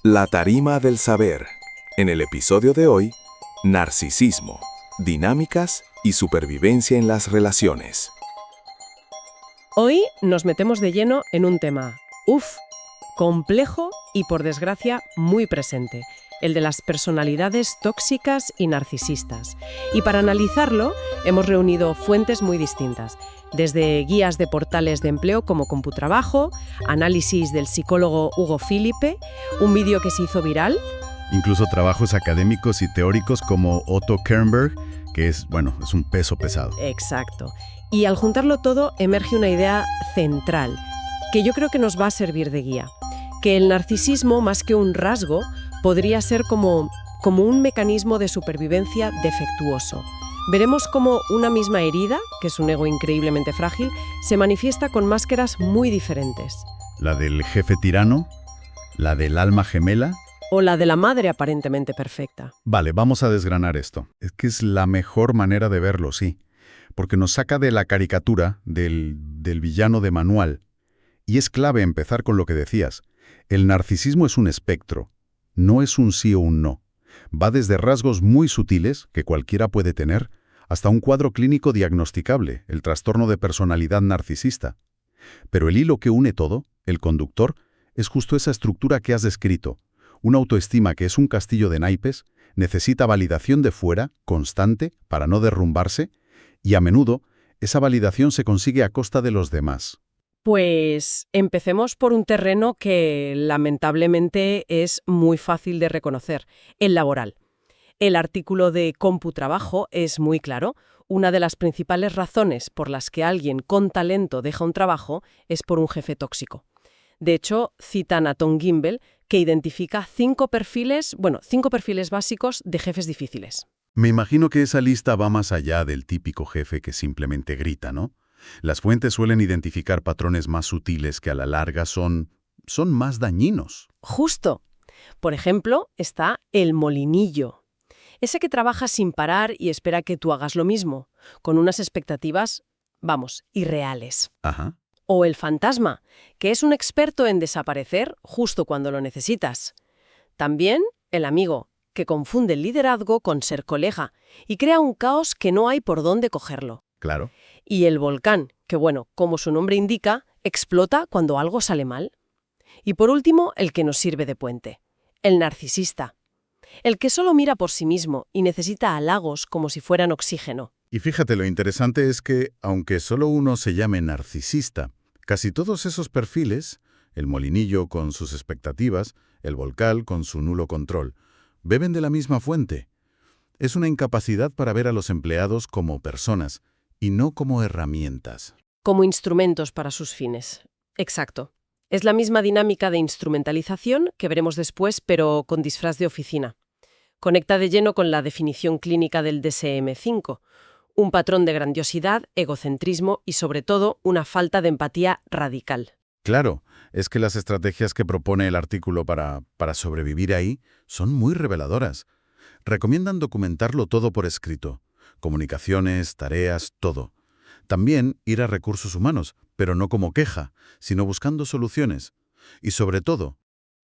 La tarima del saber. En el episodio de hoy, narcisismo, dinámicas y supervivencia en las relaciones. Hoy nos metemos de lleno en un tema, complejo y por desgracia muy presente, el de las personalidades tóxicas y narcisistas. Y para analizarlo hemos reunido fuentes muy distintas, desde guías de portales de empleo como Computrabajo, análisis del psicólogo Hugo Filipe, un vídeo que se hizo viral. Incluso trabajos académicos y teóricos como Otto Kernberg, que es un peso pesado. Exacto. Y al juntarlo todo emerge una idea central, que yo creo que nos va a servir de guía. Que el narcisismo, más que un rasgo, podría ser como un mecanismo de supervivencia defectuoso. Veremos cómo una misma herida, que es un ego increíblemente frágil, se manifiesta con máscaras muy diferentes. La del jefe tirano, la del alma gemela. O la de la madre aparentemente perfecta. Vale, vamos a desgranar esto. Es que es la mejor manera de verlo, sí. Porque nos saca de la caricatura del villano de manual. Y es clave empezar con lo que decías. El narcisismo es un espectro. No es un sí o un no. Va desde rasgos muy sutiles, que cualquiera puede tener, hasta un cuadro clínico diagnosticable, el trastorno de personalidad narcisista. Pero el hilo que une todo, el conductor, es justo esa estructura que has descrito. Una autoestima que es un castillo de naipes, necesita validación de fuera, constante, para no derrumbarse, y a menudo esa validación se consigue a costa de los demás. Pues empecemos por un terreno que lamentablemente es muy fácil de reconocer, el laboral. El artículo de Computrabajo es muy claro. Una de las principales razones por las que alguien con talento deja un trabajo es por un jefe tóxico. De hecho, citan a Tom Gimbel, que identifica 5 perfiles básicos de jefes difíciles. Me imagino que esa lista va más allá del típico jefe que simplemente grita, ¿no? Las fuentes suelen identificar patrones más sutiles que a la larga son más dañinos. Justo. Por ejemplo, está el molinillo. Ese que trabaja sin parar y espera que tú hagas lo mismo, con unas expectativas, irreales. Ajá. O el fantasma, que es un experto en desaparecer justo cuando lo necesitas. También el amigo, que confunde el liderazgo con ser colega y crea un caos que no hay por dónde cogerlo. Claro. Y el volcán, que como su nombre indica, explota cuando algo sale mal. Y por último, el que nos sirve de puente, el narcisista. El que solo mira por sí mismo y necesita halagos como si fueran oxígeno. Y fíjate, lo interesante es que, aunque solo uno se llame narcisista, casi todos esos perfiles, el molinillo con sus expectativas, el volcán con su nulo control, beben de la misma fuente. Es una incapacidad para ver a los empleados como personas y no como herramientas. Como instrumentos para sus fines. Exacto. Es la misma dinámica de instrumentalización que veremos después, pero con disfraz de oficina. Conecta de lleno con la definición clínica del DSM-5. Un patrón de grandiosidad, egocentrismo y, sobre todo, una falta de empatía radical. Claro, es que las estrategias que propone el artículo para sobrevivir ahí son muy reveladoras. Recomiendan documentarlo todo por escrito. Comunicaciones, tareas, todo. También ir a recursos humanos, pero no como queja, sino buscando soluciones. Y sobre todo,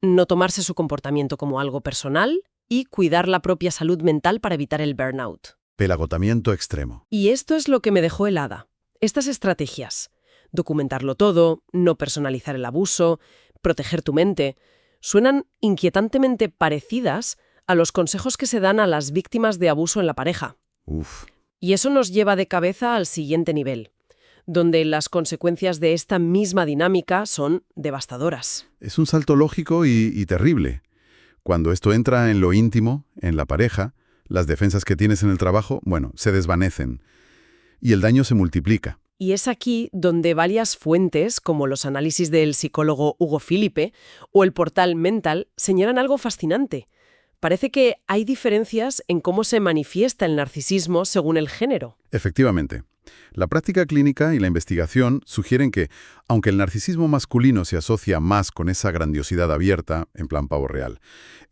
no tomarse su comportamiento como algo personal y cuidar la propia salud mental para evitar el burnout. el agotamiento extremo. Y esto es lo que me dejó helada. Estas estrategias, documentarlo todo, no personalizar el abuso, proteger tu mente, suenan inquietantemente parecidas a los consejos que se dan a las víctimas de abuso en la pareja. Uf. Y eso nos lleva de cabeza al siguiente nivel, donde las consecuencias de esta misma dinámica son devastadoras. Es un salto lógico y terrible. Cuando esto entra en lo íntimo, en la pareja, las defensas que tienes en el trabajo, se desvanecen. Y el daño se multiplica. Y es aquí donde varias fuentes, como los análisis del psicólogo Hugo Filipe o el portal Mental, señalan algo fascinante. Parece que hay diferencias en cómo se manifiesta el narcisismo según el género. Efectivamente. La práctica clínica y la investigación sugieren que, aunque el narcisismo masculino se asocia más con esa grandiosidad abierta, en plan pavo real,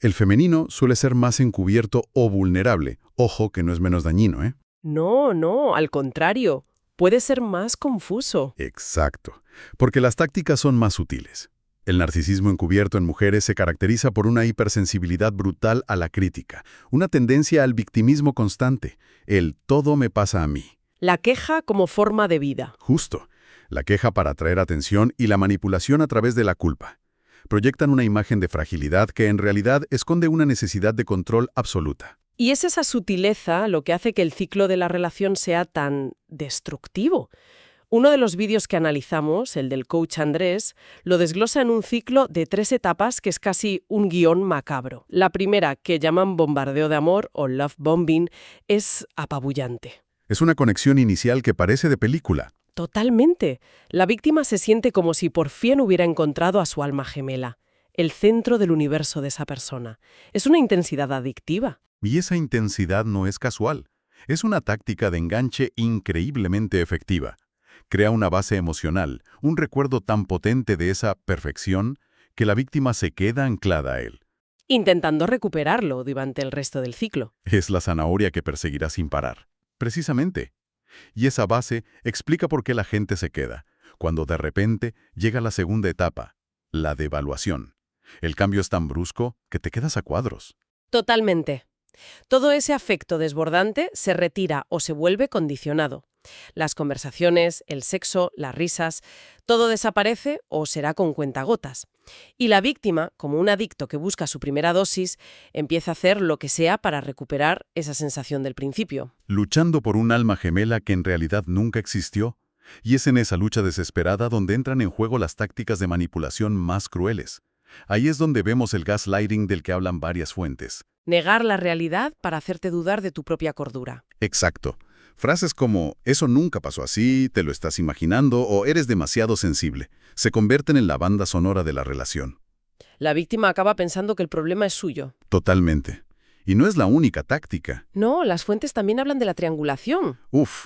el femenino suele ser más encubierto o vulnerable. Ojo, que no es menos dañino, ¿eh? No, al contrario. Puede ser más confuso. Exacto. Porque las tácticas son más sutiles. El narcisismo encubierto en mujeres se caracteriza por una hipersensibilidad brutal a la crítica, una tendencia al victimismo constante, el todo me pasa a mí. La queja como forma de vida. Justo, la queja para atraer atención y la manipulación a través de la culpa. Proyectan una imagen de fragilidad que en realidad esconde una necesidad de control absoluta. Y es esa sutileza lo que hace que el ciclo de la relación sea tan destructivo. Uno de los vídeos que analizamos, el del coach Andrés, lo desglosa en un ciclo de 3 etapas que es casi un guión macabro. La primera, que llaman bombardeo de amor o love bombing, es apabullante. Es una conexión inicial que parece de película. Totalmente. La víctima se siente como si por fin hubiera encontrado a su alma gemela, el centro del universo de esa persona. Es una intensidad adictiva. Y esa intensidad no es casual. Es una táctica de enganche increíblemente efectiva. Crea una base emocional, un recuerdo tan potente de esa perfección que la víctima se queda anclada a él. Intentando recuperarlo durante el resto del ciclo. Es la zanahoria que perseguirá sin parar. Precisamente. Y esa base explica por qué la gente se queda, cuando de repente llega la segunda etapa, la devaluación. El cambio es tan brusco que te quedas a cuadros. Totalmente. Todo ese afecto desbordante se retira o se vuelve condicionado. Las conversaciones, el sexo, las risas, todo desaparece o será con cuentagotas. Y la víctima, como un adicto que busca su primera dosis, empieza a hacer lo que sea para recuperar esa sensación del principio. Luchando por un alma gemela que en realidad nunca existió. Y es en esa lucha desesperada donde entran en juego las tácticas de manipulación más crueles. Ahí es donde vemos el gaslighting del que hablan varias fuentes. Negar la realidad para hacerte dudar de tu propia cordura. Exacto. Frases como, eso nunca pasó así, te lo estás imaginando o eres demasiado sensible, se convierten en la banda sonora de la relación. La víctima acaba pensando que el problema es suyo. Totalmente. Y no es la única táctica. No, las fuentes también hablan de la triangulación.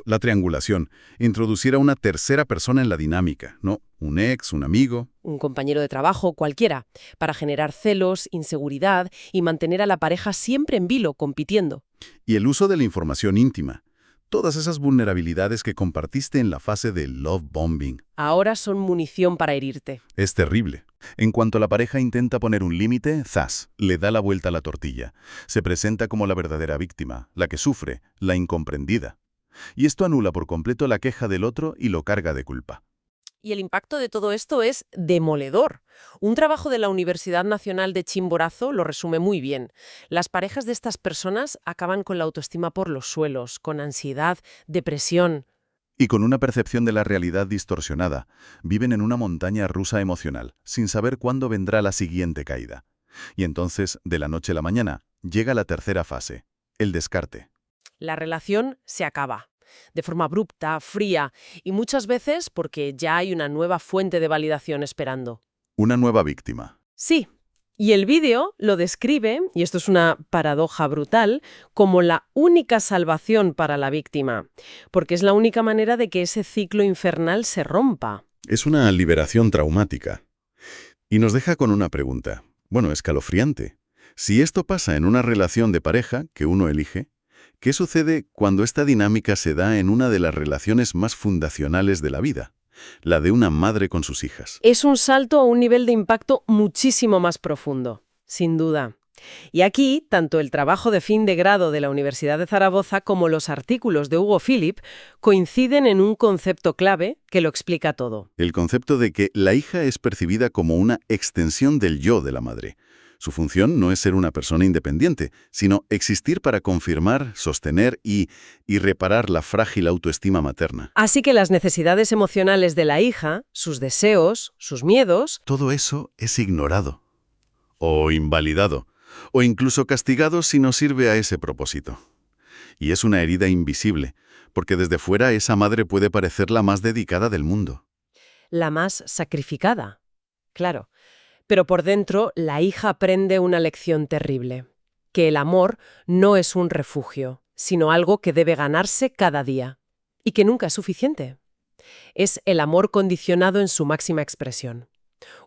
La triangulación. Introducir a una tercera persona en la dinámica, ¿no? Un ex, un amigo. Un compañero de trabajo, cualquiera, para generar celos, inseguridad y mantener a la pareja siempre en vilo, compitiendo. Y el uso de la información íntima. Todas esas vulnerabilidades que compartiste en la fase de love bombing. Ahora son munición para herirte. Es terrible. En cuanto la pareja intenta poner un límite, ¡zas!, le da la vuelta a la tortilla. Se presenta como la verdadera víctima, la que sufre, la incomprendida. Y esto anula por completo la queja del otro y lo carga de culpa. Y el impacto de todo esto es demoledor. Un trabajo de la Universidad Nacional de Chimborazo lo resume muy bien. Las parejas de estas personas acaban con la autoestima por los suelos, con ansiedad, depresión. Y con una percepción de la realidad distorsionada, viven en una montaña rusa emocional, sin saber cuándo vendrá la siguiente caída. Y entonces, de la noche a la mañana, llega la tercera fase, el descarte. La relación se acaba. De forma abrupta, fría y muchas veces porque ya hay una nueva fuente de validación esperando. Una nueva víctima. Sí, y el vídeo lo describe, y esto es una paradoja brutal, como la única salvación para la víctima, porque es la única manera de que ese ciclo infernal se rompa. Es una liberación traumática. Y nos deja con una pregunta, escalofriante. Si esto pasa en una relación de pareja que uno elige, ¿qué sucede cuando esta dinámica se da en una de las relaciones más fundacionales de la vida? La de una madre con sus hijas. Es un salto a un nivel de impacto muchísimo más profundo, sin duda. Y aquí, tanto el trabajo de fin de grado de la Universidad de Zaragoza como los artículos de Hugo Philipp coinciden en un concepto clave que lo explica todo. El concepto de que la hija es percibida como una extensión del yo de la madre. Su función no es ser una persona independiente, sino existir para confirmar, sostener y reparar la frágil autoestima materna. Así que las necesidades emocionales de la hija, sus deseos, sus miedos... Todo eso es ignorado, o invalidado, o incluso castigado si no sirve a ese propósito. Y es una herida invisible, porque desde fuera esa madre puede parecer la más dedicada del mundo. La más sacrificada, claro. Pero por dentro, la hija aprende una lección terrible, que el amor no es un refugio, sino algo que debe ganarse cada día, y que nunca es suficiente. Es el amor condicionado en su máxima expresión.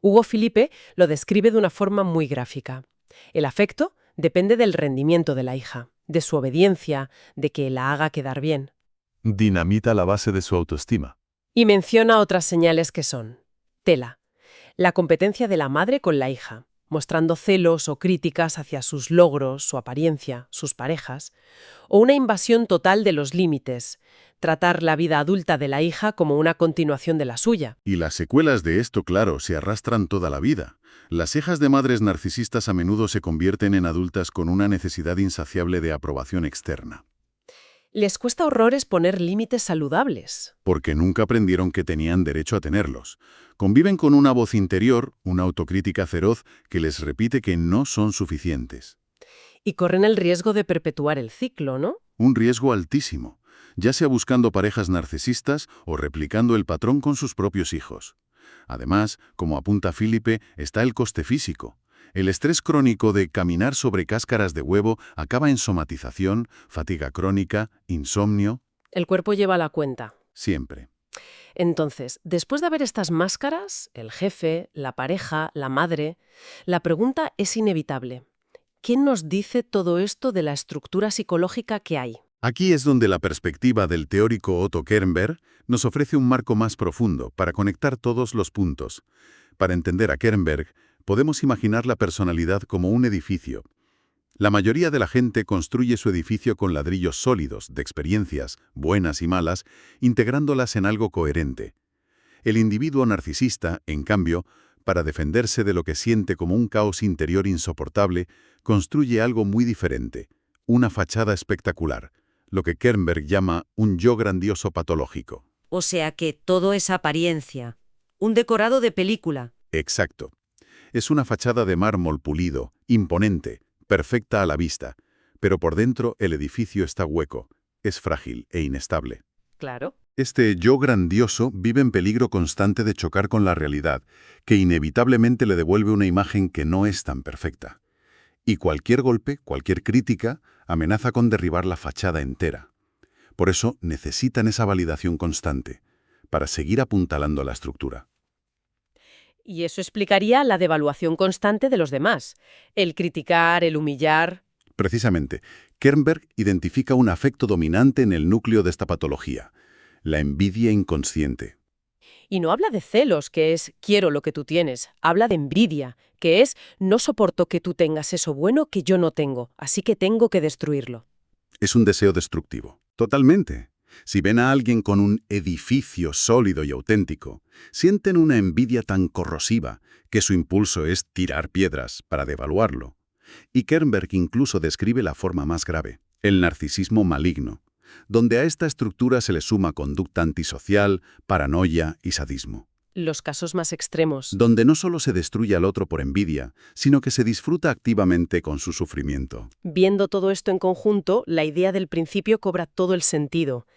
Hugo Philippe lo describe de una forma muy gráfica. El afecto depende del rendimiento de la hija, de su obediencia, de que la haga quedar bien. Dinamita la base de su autoestima. Y menciona otras señales que son tela. La competencia de la madre con la hija, mostrando celos o críticas hacia sus logros, su apariencia, sus parejas, o una invasión total de los límites, tratar la vida adulta de la hija como una continuación de la suya. Y las secuelas de esto, claro, se arrastran toda la vida. Las hijas de madres narcisistas a menudo se convierten en adultas con una necesidad insaciable de aprobación externa. Les cuesta horrores poner límites saludables. Porque nunca aprendieron que tenían derecho a tenerlos. Conviven con una voz interior, una autocrítica feroz, que les repite que no son suficientes. Y corren el riesgo de perpetuar el ciclo, ¿no? Un riesgo altísimo, ya sea buscando parejas narcisistas o replicando el patrón con sus propios hijos. Además, como apunta Philippe, está el coste físico. El estrés crónico de caminar sobre cáscaras de huevo acaba en somatización, fatiga crónica, insomnio. El cuerpo lleva la cuenta. Siempre. Entonces, después de ver estas máscaras, el jefe, la pareja, la madre, la pregunta es inevitable. ¿Qué nos dice todo esto de la estructura psicológica que hay? Aquí es donde la perspectiva del teórico Otto Kernberg nos ofrece un marco más profundo para conectar todos los puntos. Para entender a Kernberg, podemos imaginar la personalidad como un edificio. La mayoría de la gente construye su edificio con ladrillos sólidos, de experiencias, buenas y malas, integrándolas en algo coherente. El individuo narcisista, en cambio, para defenderse de lo que siente como un caos interior insoportable, construye algo muy diferente, una fachada espectacular, lo que Kernberg llama un yo grandioso patológico. O sea que todo es apariencia, un decorado de película. Exacto. Es una fachada de mármol pulido, imponente, perfecta a la vista, pero por dentro el edificio está hueco, es frágil e inestable. Claro. Este yo grandioso vive en peligro constante de chocar con la realidad, que inevitablemente le devuelve una imagen que no es tan perfecta. Y cualquier golpe, cualquier crítica, amenaza con derribar la fachada entera. Por eso necesitan esa validación constante, para seguir apuntalando la estructura. Y eso explicaría la devaluación constante de los demás. El criticar, el humillar. Precisamente, Kernberg identifica un afecto dominante en el núcleo de esta patología, la envidia inconsciente. Y no habla de celos, que es quiero lo que tú tienes. Habla de envidia, que es no soporto que tú tengas eso bueno que yo no tengo, así que tengo que destruirlo. Es un deseo destructivo. Totalmente. Si ven a alguien con un edificio sólido y auténtico, sienten una envidia tan corrosiva que su impulso es tirar piedras para devaluarlo. Y Kernberg incluso describe la forma más grave, el narcisismo maligno, donde a esta estructura se le suma conducta antisocial, paranoia y sadismo. Los casos más extremos. Donde no solo se destruye al otro por envidia, sino que se disfruta activamente con su sufrimiento. Viendo todo esto en conjunto, la idea del principio cobra todo el sentido.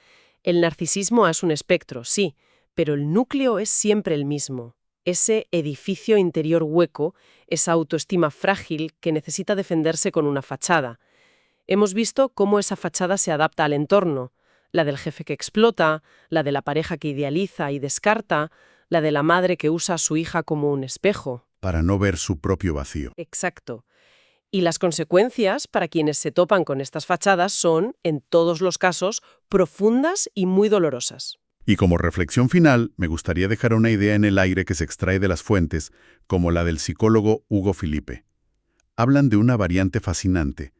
El narcisismo es un espectro, sí, pero el núcleo es siempre el mismo. Ese edificio interior hueco, esa autoestima frágil que necesita defenderse con una fachada. Hemos visto cómo esa fachada se adapta al entorno, la del jefe que explota, la de la pareja que idealiza y descarta, la de la madre que usa a su hija como un espejo. Para no ver su propio vacío. Exacto. Y las consecuencias para quienes se topan con estas fachadas son, en todos los casos, profundas y muy dolorosas. Y como reflexión final, me gustaría dejar una idea en el aire que se extrae de las fuentes, como la del psicólogo Hugo Philippe. Hablan de una variante fascinante,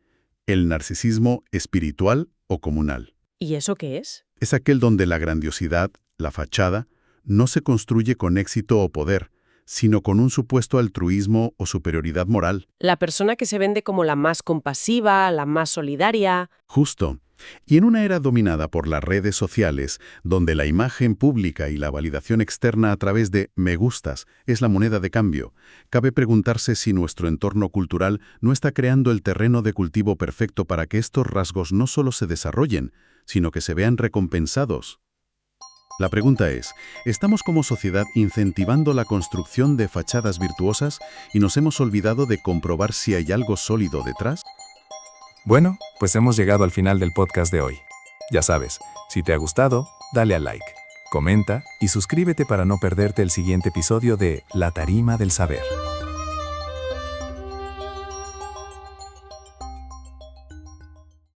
el narcisismo espiritual o comunal. ¿Y eso qué es? Es aquel donde la grandiosidad, la fachada, no se construye con éxito o poder, sino con un supuesto altruismo o superioridad moral. La persona que se vende como la más compasiva, la más solidaria. Justo. Y en una era dominada por las redes sociales, donde la imagen pública y la validación externa a través de me gustas es la moneda de cambio, cabe preguntarse si nuestro entorno cultural no está creando el terreno de cultivo perfecto para que estos rasgos no solo se desarrollen, sino que se vean recompensados. La pregunta es, ¿estamos como sociedad incentivando la construcción de fachadas virtuosas y nos hemos olvidado de comprobar si hay algo sólido detrás? Bueno, pues hemos llegado al final del podcast de hoy. Ya sabes, si te ha gustado, dale a like, comenta y suscríbete para no perderte el siguiente episodio de La Tarima del Saber.